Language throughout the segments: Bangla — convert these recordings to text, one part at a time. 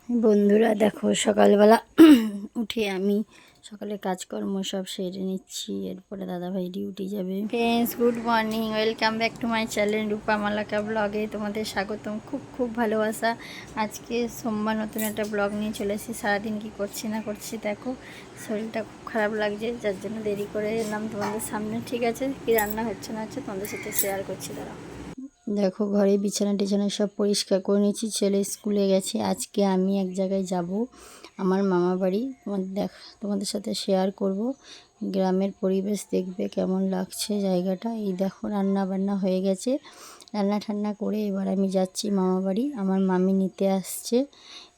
বন্ধুরা দেখো, সকালবেলা উঠে আমি সকালে কাজকর্ম সব সেরে নিচ্ছি। এরপরে দাদাভাই ডিউটি যাবে। Friends, good morning, welcome back to my channel Rupa Malaka ব্লগে তোমাদের স্বাগতম। খুব খুব ভালোবাসা। আজকে সোমবার নতুন একটা ব্লগ নিয়ে চলে এসেছি। সারাদিন কী করছি না করছি দেখো, শরীরটা খুব খারাপ লাগছে, যার জন্য দেরি করে এলাম তোমাদের সামনে। ঠিক আছে, কী রান্না হচ্ছে না হচ্ছে তোমাদের সাথে শেয়ার করছি। দাঁড়াও, দেখো ঘরে বিছানা টিছানা সব পরিষ্কার করে নিয়েছি। ছেলে স্কুলে গেছে। আজকে আমি এক জায়গায় যাব, আমার মামা বাড়ি। তোমাদের সাথে শেয়ার করব। গ্রামের পরিবেশ দেখবে কেমন লাগছে জায়গাটা। এই দেখো রান্না বান্না হয়ে গেছে, রান্না ঠান্না করে এবার আমি যাচ্ছি মামা বাড়ি। আমার মামি নিতে আসছে।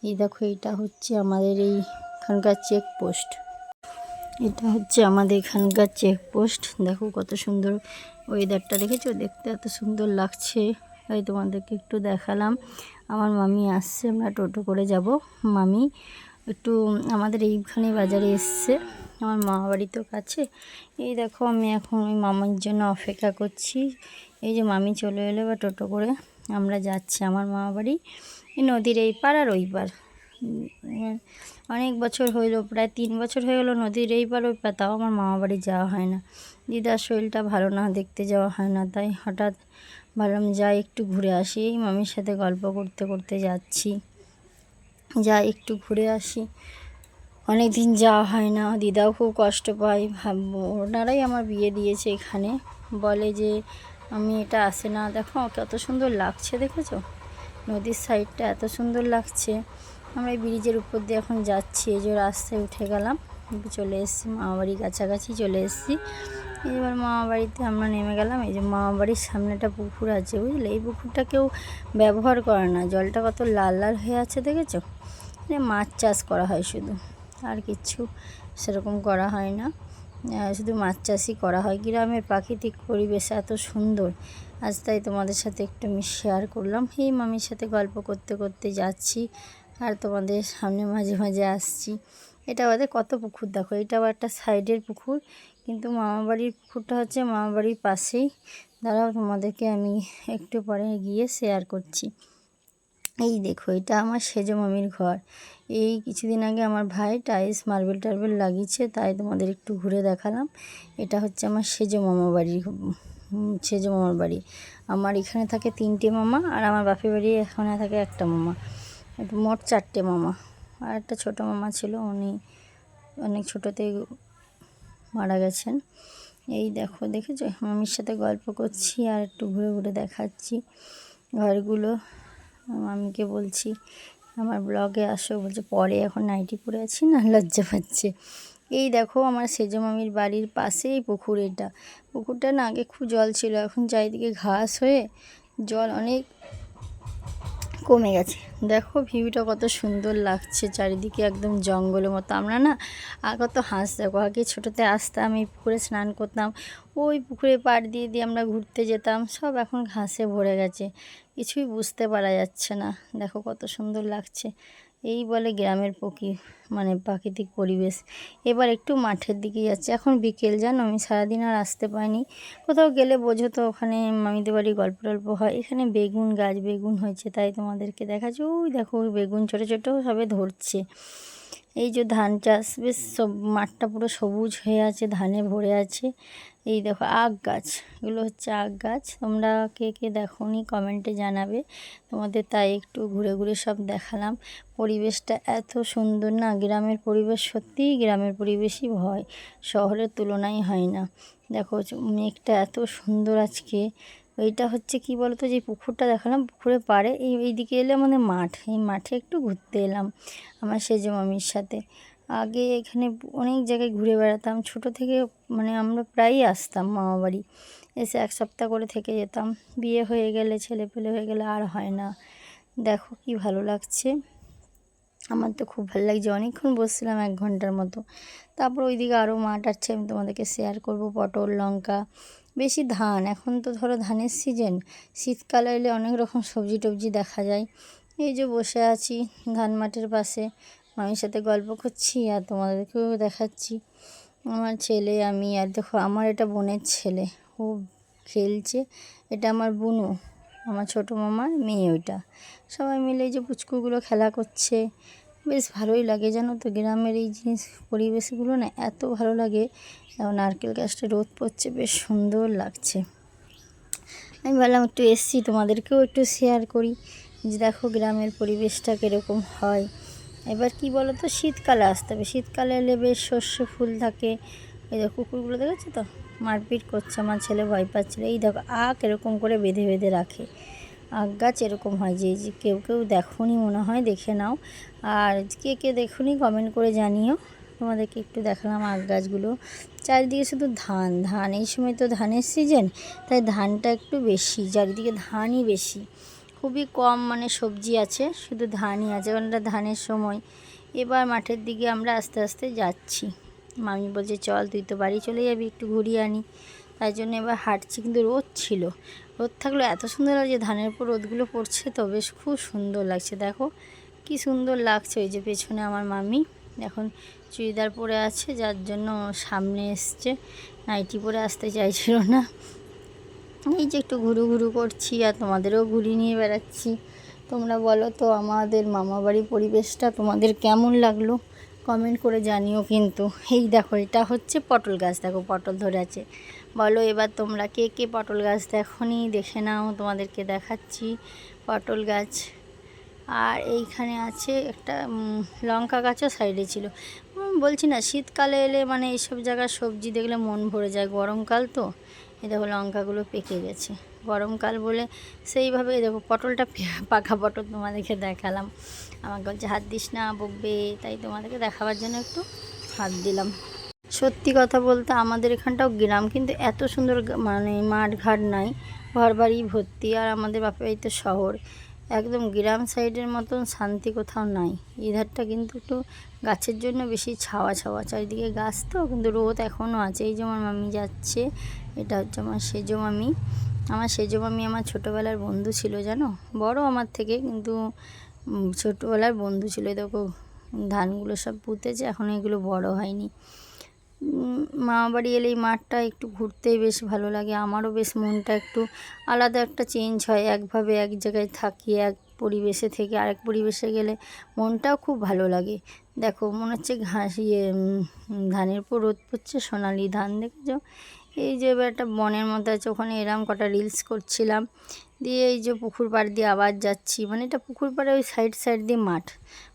এই দেখো, এটা হচ্ছে আমাদের এইখানকার চেকপোস্ট। এটা হচ্ছে আমাদের এখানকার চেকপোস্ট। দেখো কত সুন্দর ওয়েদারটা, দেখেছো? দেখতে এত সুন্দর লাগছে, তাই তোমাদেরকে একটু দেখালাম। আমার মামি আসছে, আমরা টোটো করে যাব। মামি একটু আমাদের এইখানে বাজারে এসছে, আমার মামা বাড়ি তো কাছে। এই দেখো আমি এখন ওই মামার জন্য অপেক্ষা করছি। এই যে মামি চলে এলো, বা টোটো করে আমরা যাচ্ছি আমার মামা বাড়ি। এই নদীর এই পার আর ওই পার। অনেক বছর হইলো, প্রায় 3 বছর হয়ে গেলো নদীর এই পার ওই পার, তাও আমার মামা বাড়ি যাওয়া হয় না। দিদার শরীরটা ভালো না, দেখতে যাওয়া হয় না, তাই হঠাৎ ভাবলাম যাই একটু ঘুরে আসি। এই মামির সাথে গল্প করতে করতে যাচ্ছি, যাই একটু ঘুরে আসি। অনেক দিন যাওয়া হয় না, দিদাও খুব কষ্ট পায়। ভাববো ওনারাই আমার বিয়ে দিয়েছে এখানে, বলে যে আমি এটা আসে না। দেখো কত সুন্দর লাগছে, দেখেছো? নদীর সাইডটা এত সুন্দর লাগছে। আমরা এই ব্রিজের উপর দিয়ে এখন যাচ্ছি। এই যে রাস্তায় উঠে গেলাম, চলে এসেছি মামাবাড়ির কাছাকাছি চলে এসেছি। এবার মামাবাড়িতে আমরা নেমে গেলাম। এই যে মামাবাড়ির সামনে একটা পুকুর আছে, বুঝলে? এই পুকুরটা কেউ ব্যবহার করে না, জলটা কত লাল লাল হয়ে আছে, দেখেছো? মাছ চাষ করা হয় শুধু, আর কিছু সেরকম করা হয় না। শুধু মাছ চাষই করা হয়। গ্রামের প্রাকৃতিক পরিবেশ এত সুন্দর, আজ তাই তোমাদের সাথে একটু আমি শেয়ার করলাম। এই মামির সাথে গল্প করতে করতে যাচ্ছি, আর তোমাদের সামনে মাঝে মাঝে আসছি। এটা ওদের কত পুকুর দেখো, এটাও একটা সাইডের পুকুর, কিন্তু মামাবাড়ির পুকুরটা হচ্ছে মামাবাড়ির পাশেই। দাঁড়াও, তোমাদেরকে আমি একটু পরে গিয়ে শেয়ার করছি। এই দেখো, এটা আমার সেজো মামির ঘর। এই কিছুদিন আগে আমার ভাই টাইলস মার্বেল টার্বেল লাগিয়েছে, তাই তোমাদের একটু ঘুরে দেখালাম। এটা হচ্ছে আমার সেজো মামা বাড়ি, সেজো মামার বাড়ি। আমার এখানে থাকে 3টে মামা, আর আমার বাপের বাড়ি এখানে থাকে একটা মামা। মোট 4টে মামা। আর একটা ছোটো মামা ছিল, উনি অনেক ছোটোতেই মারা গেছেন। এই দেখো, দেখেছো? মামির সাথে গল্প করছি আর একটু ঘুরে ঘুরে দেখাচ্ছি ঘরগুলো। মামিকে বলছি আমার ব্লগে আসো, বলছে পরে, এখন নাইটি পরে আছি না, লজ্জা পাচ্ছে। এই দেখো আমার সেজো মামির বাড়ির পাশেই পুকুর। এটা পুকুরটা না আগে খুব জল ছিল, এখন চারিদিকে ঘাস হয়ে জল অনেক কমে গেছে। দেখো ভিউটা কত সুন্দর লাগছে, চারিদিকে একদম জঙ্গলের মতো। আমরা না আর কত হাঁস, দেখো আগে ছোটোতে আসতাম, এই পুকুরে স্নান করতাম, ওই পুকুরে পাড় দিয়ে দিয়ে আমরা ঘুরতে যেতাম। সব এখন ঘাসে ভরে গেছে, কিছুই বুঝতে পারা যাচ্ছে না। দেখো কত সুন্দর লাগছে। এই বলে গ্রামের প্রাকৃতিক পরিবেশ। এবার একটু মাঠের দিকে যাচ্ছি, এখন বিকেল, জানো আমি সারাদিন আর আসতে পারিনি। কোথাও গেলে বোঝো তো, ওখানে মামিদের বাড়ি গল্প টল্প হয়। এখানে বেগুন গাছ, বেগুন হয়েছে, তাই তোমাদেরকে দেখাচ্ছি। ওই দেখো ওই বেগুন ছোটো ছোটো সবে ধরছে। এই যে ধান চাষ, বেশ সব মাঠটা পুরো সবুজ হয়ে আছে, ধানে ভরে আছে। এই দেখো আখ গাছ, এগুলো হচ্ছে আখ গাছ। তোমরা কে কে দেখোনি কমেন্টে জানাবে। তোমাদের তাই একটু ঘুরে ঘুরে সব দেখালাম। পরিবেশটা এত সুন্দর না, গ্রামের পরিবেশ, সত্যিই গ্রামের পরিবেশই হয়, শহরের তুলনাই হয় না। দেখো মেঘটা এত সুন্দর আজকে। ওইটা হচ্ছে কি বলতো, যে পুকুরটা দেখালাম, পুকুরে পাড়ে এইদিকে এলে আমাদের মাঠ, এই মাঠে একটু ঘুরতে এলাম আমার সেজো মামির সাথে। আগে এখানে অনেক জায়গায় ঘুরে বেড়াতাম ছোট থেকে, আমরা প্রায়ই আসতাম মামাবাড়ি, এসে 1 সপ্তাহ করে থেকে যেতাম। বিয়ে হয়ে গেলে, ছেলে পেলে হয়ে গেলে আর হয় না। দেখো কি ভালো লাগছে, আমার তো খুব ভালো লাগছে। অনেকক্ষণ বসছিলাম, 1 ঘন্টার মতো। তারপর ওইদিকে আরও মাঠ আছে, আমি তোমাদেরকে শেয়ার করব। পটল, লঙ্কা, বেশি ধান। এখন তো ধরো ধানের সিজন, শীতকালে এলে অনেক রকম সবজি টবজি দেখা যায়। এই যে বসে আছি ধান মাঠের পাশে, মামির সাথে গল্প করছি আর তোমাদেরকেও দেখাচ্ছি। আমার ছেলে, আমি, আর দেখো আমার এটা বোনের ছেলে, ও খেলছে। এটা আমার বুনু, আমার ছোটো মামার মেয়ে ওইটা। সবাই মিলে এই যে পুচকুগুলো খেলা করছে, বেশ ভালোই লাগে জানো তো। গ্রামের এই জিনিস পরিবেশগুলো না এত ভালো লাগে। এখন নারকেল গাছটা রোদ পড়ছে, বেশ সুন্দর লাগছে। আমি ভাবলাম একটু এসছি, তোমাদেরকেও একটু শেয়ার করি যে দেখো গ্রামের পরিবেশটা কীরকম হয়। এবার কি বলো তো, শীতকালে আসতে হবে। শীতকালে এলে বেশ সর্ষে ফুল থাকে। এই দেখো কুকুরগুলো দেখেছো তো, মারপিট করছে, আমার ছেলে ভয় পাচ্ছিল। এই দেখো আখ এরকম করে বেঁধে বেঁধে রাখে। আখ গাছ এরকম হয়, যে কেউ কেউ দেখোনি মনে হয়, দেখে নাও। আর কে কে দেখোনি কমেন্ট করে জানিও। তোমাদেরকে একটু দেখালাম আখ গাছগুলো। চারিদিকে শুধু ধান ধান, এই সময় তো ধানের সিজন, তাই ধানটা একটু বেশি, চারিদিকে ধানই বেশি। খুবই কম মানে সবজি আছে, শুধু ধানই আছে, কারণ এটা ধানের সময়। এবার মাঠের দিকে আমরা আস্তে আস্তে যাচ্ছি। মামি বলছে চল, তুই তো বাড়ি চলে যাবি, একটু ঘুরিয়ে আনি। তাই জন্য এবার হাঁটছি, কিন্তু রোদ ছিল। রোদ থাকলে এত সুন্দর লাগছে, ধানের উপর রোদগুলো পড়ছে তো বেশ খুব সুন্দর লাগছে। দেখো কি সুন্দর লাগছে। ওই যে পেছনে আমার মামি এখন চুড়িদার পরে আছে, যার জন্য সামনে এসছে, নাইটি পরে আসতে চাইছিল না। এই যে একটু ঘুরু ঘুরু করছি, আর তোমাদেরও ঘুরিয়ে নিয়ে বেড়াচ্ছি। তোমরা বলো তো আমাদের মামাবাড়ির পরিবেশটা তোমাদের কেমন লাগলো, কমেন্ট করে জানিও কিন্তু। এই দেখো এটা হচ্ছে পটল গাছ, দেখো পটল ধরে আছে। বলো এবার তোমরা কে কে পটল গাছ দেখোনি, দেখে নাও, তোমাদেরকে দেখাচ্ছি পটল গাছ। আর এইখানে আছে একটা লঙ্কা গাছও সাইডে ছিল। বলছি না, শীতকালে এলে মানে এইসব জায়গার সবজি দেখলে মন ভরে যায়। গরমকাল তো, এই দেখো লঙ্কাগুলো পেকে গেছে। গরমকাল বলে সেইভাবে দেখো পটলটা পাকা পটল তোমাদেরকে দেখালাম। আমাকে বলছে হাত দিস না, বকবে, তাই তোমাদেরকে দেখাবার জন্য একটু হাত দিলাম। সত্যি কথা বলতে আমাদের এখানটাও গ্রাম, কিন্তু এত সুন্দর মানে মাঠ ঘাট নাই, ঘর বাড়ি ভর্তি। আর আমাদের বাপের বাড়ি তো শহর, একদম গ্রাম সাইডের মতন শান্তি কোথাও নাই। এধারটা কিন্তু একটু গাছের জন্য বেশি ছাওয়া ছাওয়া, চারিদিকে গাছ তো, কিন্তু রোদ এখনও আছে। এই যে আমার মামি যাচ্ছে, এটা হচ্ছে আমার সেজো মামি। আমার সেজো মামি আমার ছোটোবেলার বন্ধু ছিল জানো, বড় আমার থেকে, কিন্তু ছোটোবেলার বন্ধু ছিল। দেখো ধানগুলো সব পুঁতেছে, এখনও এগুলো বড় হয়নি। মামাবাড়ি এলে এই মাঠটা একটু ঘুরতেই বেশ ভালো লাগে। আমারও বেশ মনটা একটু আলাদা একটা চেঞ্জ হয়। একভাবে এক জায়গায় থাকি, এক পরিবেশে থেকে আরেক পরিবেশে গেলে মনটাও খুব ভালো লাগে। দেখো মনে হচ্ছে ঘাস ধানের উপর রোদ পড়ছে, সোনালি ধান দেখেছো। এই যে এবার একটা বনের মধ্যে আছে, ওখানে এরম কটা রিলস করছিলাম। দিয়ে এই যে পুকুর পাড় দিয়ে আবার যাচ্ছি, মানে এটা পুকুর পাড়ে ওই সাইড সাইড দিয়ে মাঠ,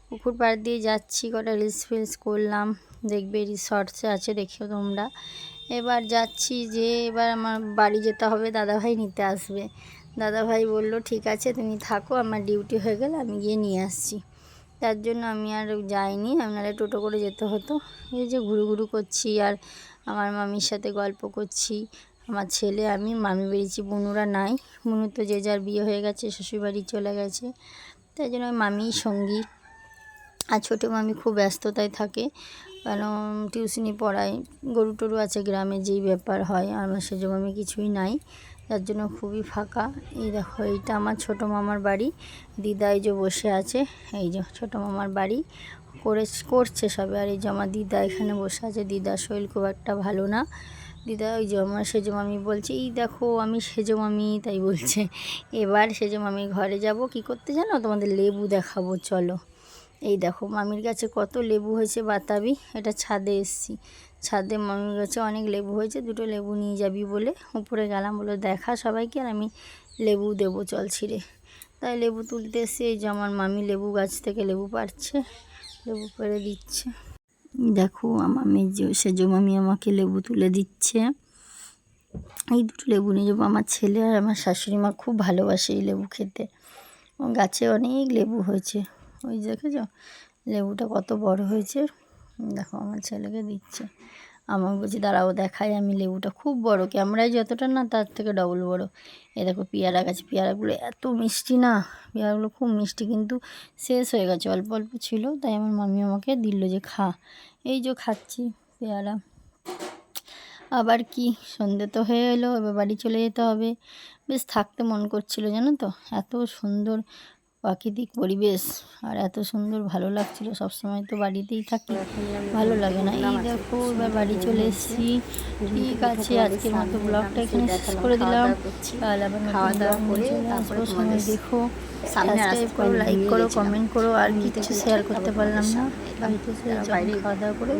পুকুর পাড় দিয়ে যাচ্ছি, কটা রিলস ফিলস করলাম। দেখবে রিসর্টসে আছে, দেখিও তোমরা। এবার যাচ্ছি, যে এবার আমার বাড়ি যেতে হবে, দাদাভাই নিতে আসবে। দাদাভাই বলল ঠিক আছে তুমি থাকো, আমার ডিউটি হয়ে গেলে আমি গিয়ে নিয়ে আসছি। তার জন্য আমি আর যাইনি, আপনারা টোটো করে যেতে হতো। এই যে ঘুরু ঘুরু করছি, আর আমার মামির সাথে গল্প করছি। আমার ছেলে আমি মামি বেরিয়েছি, বুনুরা নাই। বুনু তো যে যার বিয়ে হয়ে গেছে, শ্বশুরবাড়ি চলে গেছে, তাই জন্য মামিই সঙ্গী। আর ছোটো মামি খুব ব্যস্ততায় থাকে, কারণ টিউশনি পড়ায়, গরু টরু আছে গ্রামে, যেই ব্যাপার হয়। আর আমার সেজো মামি কিছুই নাই, যার জন্য খুবই ফাঁকা। এই দেখো এইটা আমার ছোটো মামার বাড়ি। দিদা এই যে বসে আছে, এই যে ছোটো মামার বাড়ি করছে সবে। আর এই যে আমার দিদা এখানে বসে আছে, দিদার শরীর খুব একটা ভালো না। দিদা ওই যে আমার সেজো মামি বলছে এই দেখো আমি সেজো মামি, তাই বলছে। এবার সেজো মামির ঘরে যাব, কি করতে জানো, তোমাদের লেবু দেখাবো চলো। এই দেখো মামির কাছে কত লেবু হয়েছে বাতাবি। এটা ছাদে এসছি, ছাদে মামির কাছে অনেক লেবু হয়েছে, দুটো লেবু নিয়ে যাবি বলে উপরে গেলাম, বলে দেখা সবাইকে, আর আমি লেবু দেবো চল ছিঁড়ে। তাই লেবু তুলতে এসে এই যে আমার মামি লেবু গাছ থেকে লেবু পাড়ছে, লেবু পেড়ে দিচ্ছে। দেখো আমার মেজো সেজো মামি আমাকে লেবু তুলে দিচ্ছে। এই দুটো লেবু নিয়ে যাবো। আমার ছেলে আর আমার শাশুড়ি মা খুব ভালোবাসে এই লেবু খেতে। গাছে অনেক লেবু হয়েছে, ওই দেখেছ লেবুটা কত বড় হয়েছে। দেখো আমার ছেলেকে দিচ্ছে, আমার বলছি দাঁড়াও দেখাই আমি লেবুটা, খুব বড়, ক্যামেরায় যতটা না তার থেকে ডবল বড়। এ দেখো পেয়ারা গাছ, পেয়ারাগুলো এত মিষ্টি না, পেয়ারাগুলো খুব মিষ্টি, কিন্তু শেষ হয়ে গেছে, অল্প অল্প ছিল, তাই আমার মামি আমাকে দিল যে খা। এই যে খাচ্ছি পেয়ারা। আবার কি সন্ধে তো হয়ে এলো, এবার বাড়ি চলে যেতে হবে। বেশ থাকতে মন করছিল জানো তো, এত সুন্দর প্রাকৃতিক পরিবেশ আর এত সুন্দর ভালো লাগছিল। সবসময় তো বাড়িতেই থাকি, ভালো লাগে না। এই দেখো এবার বাড়ি চলে এসেছি। ঠিক আছে, আজকের মতো ব্লগটা এখানে শেষ করে দিলাম। কাল আবার খাওয়া দাওয়া করে তারপরে সময় দেখো, সাবস্ক্রাইব করো, লাইক করো, কমেন্ট করো। আর কিছু শেয়ার করতে পারলাম না, বাড়িতে খাওয়া দাওয়া করে